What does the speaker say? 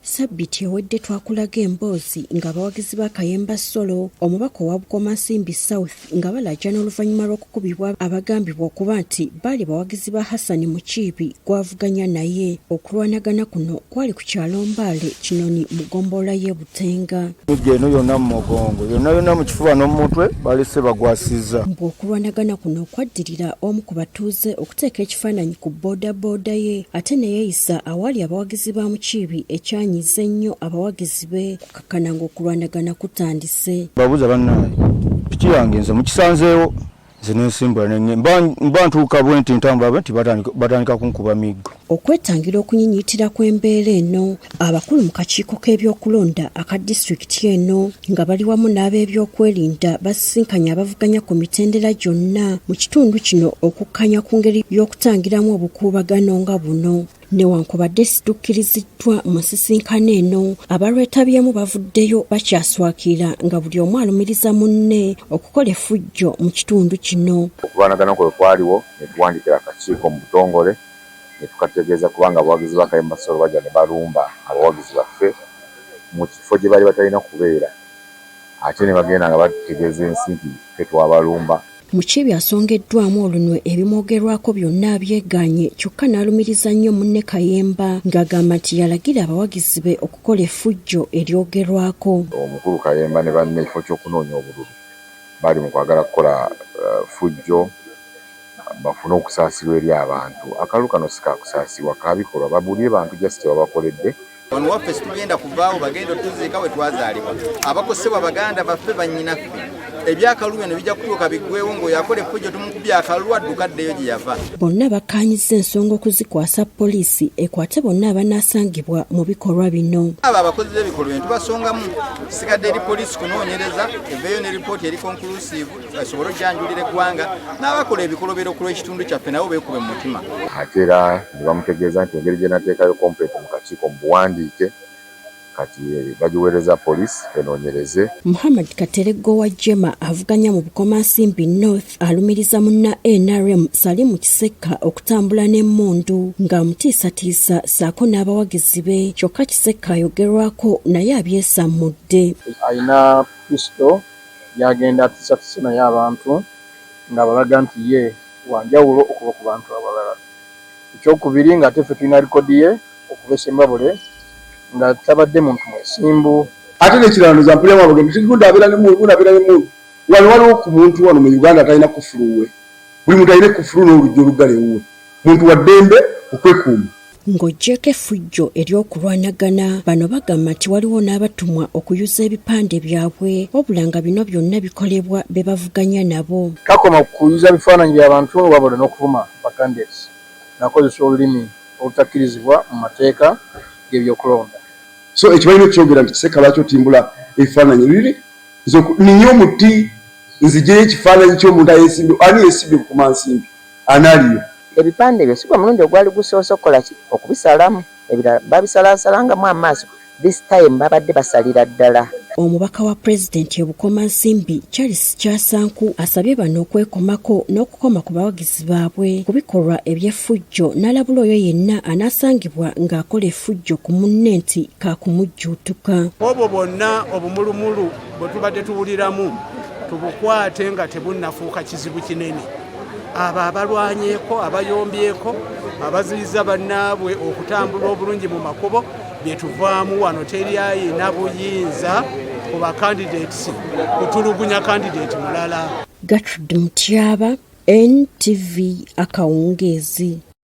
Sabbiti ewedde twakulaga emboozi ng'abawagizi ba Kayemba Solo omubaka owa Bukomansimbi South nga balajja n'oluvannyuma lw'okukubibwa abagambibwa okuba nti baali bawagizi ba Hassan Mukiibi gwavuganya naye. Okulwanagana kuno kwali ku kyalo Mbaale Kinoni mu ggombolola y'e Butenga. Eno yonna mu mugongo yonna mu kifuba n'omutwe balese bagwasizza. Mbu okulwanagana kuno kwaddirira omu ku batuuze okuteeka ekifaananyi ku boodabooda ye ate ne yeeyisa awali abawagizi ba Mukiibi ekyanyiza ennyo abawagizi be kukakkana ng'okulwanagana kutandise. Babuuza bannaye piki yange nze mukisanzeewo nze n'ensimbula nenye mba ntuuka bwe nti ntambula nti batandika kunkuba miggo. Okwetangira okunyinyiitira kw'embeera eno abakulu mu kakiiko k'ebyokulonda aka disitulikiti eno nga bali wamu n'ab'ebyokwerinda basisinkanye abavuganya ku mitendera gyonna mu kitundu kino okukkanya ku ngeri y'okutangiramu obukuubagano nga buno. Newankubadde situkkiriziddwa mu nsisinkano eno abalwetabyemu bavuddeyo bakyaswakira nga buli omu alumiriza munne okukola effujjo mu kitundu kino. Okulwanagana kwe kwaliwo ne tuwandikira akakiiko mu butongole ne tukategeeza kubanga abawagizi ba Kayemba Solo bajja ne balumba abawagizi baffe mu kifo gye bali batalina kubeera ate ne bagenda nga bategeeza ensi nti ffe twabalumba. Mukiibi asongeddwamu olunwe ebimwogerwako byonna abyeganye kyokka n'alumiriza nnyo munne Kayemba ng'agamba nti yalagira abawagizi be okukola effujjo eryogerwako. Omukulu Kayemba ne banne ekifo ky'okunoonya obululu bali mu kwagala kukola ffujjo bafune okusaasirwa eri abantu. Akalulu kano si kakusaasirwa kabikolwa babuulire bantu jasiti babakoledde. Ono waffe situgenda kuvaawo bagenda otuziika we twazaalibwa abakosebwa baganda baffe bannyinaffe ebyakalulu bino bijja kutuuka biggweewo ng'oyo akola effujjo tumukubye akalulu adduka addeyo gye yava. Bonna bakkaanyizza ensonga okuzikwasa poliisi ekwate bonna abanaasangibwa mu bikolwa bino. Abo abakozi b'ebikolwa bino tubasongamu sigadde eri poliisi kunoonyereza eveeyo ne ripooti eri konkulusiivu esobole okyanjulira eggwanga n'abakola ebikolobero ku lw'ekitundu kyaffe nabo beekube mu mutima. Ate era ne bamutegeeza nti engeri gye nateekayo kompleeti mu kakiiko mu buwandiike kati bagiweereza poliisi enoonyereze. Muhammad Katereggo wa Jema avuganya mu Bukomansimbi North alumiriza munna NRM Salimu Kisekka okutambula n'emmundu ng'amutiisatiisa saako n'abawagizi be kyokka Kisekka ayogerwako naye abyesammudde. Alina Kristo yagenda atiisatiisa naye abantu nga balaga nti ye wanjawulo okuva ku bantu abalala. Ekyokubiri nga ate ffe tulina likodi ye okuva Sembabule nga tabadde muntu mwesimbu. Ate n'ekirano za mpulira mwabagenda tikunda abeera n'emundu wano waliwo ku muntu wano mu Uganda atalina kufulu we. Buli muntu alina kufulu n'olujja olugale wuwe. Muntu wa ddembe okwekuuma. Ng'oggyeko effujjo ery'okulwanagana bano bagamba nti waliwo n'abatumwa okuyuza ebipande byabwe wabula nga bino byonna bikolebwa be bavuganya nabo. Kakoma kuyuza bifaananyi by'abantu wabula n'okuvuma bakandidates nakozesa olulimi olutakkirizibwa mu mateeka g'ebyokulonda. So ekibalina ekyogera nti Kisekka lwaki otimbula ebifaananyi biri ninye omuti nzijeyo ekifaananyi ky'omuntu ayeesimbye ani yeesimbye ku Bukomansimbi anaaliyo. Ebipande ebyo si gwe mulundi ogwali gusoose okukola ki okubisalamu ebirala babisalasalangamu amaaso this time babadde basalira ddala. Omubaka wa pulezidenti e Bukomansimbi Charles Kyasanku asabye bano okwekomako n'okukoma ku bawagizi baabwe ku bikolwa eby'effujjo n'alabula oyo yenna anaasangibwa ng'akola effujjo ku munne nti kaakumujjuutuka. Obwo bwonna obumulumulu bwe tubadde tuwuliramu tubukwate nga tebunnafuuka kizibu kinene. Abo abalwanyeeko abayombyeko abaziyiza bannaabwe okutambula obulungi mu makubo bye tuvaamu wano teryaye nabuyinza ku bakandidates kutulugunya kandidate mulala. Gertrude Mutyaba, NTV Akawungeezi.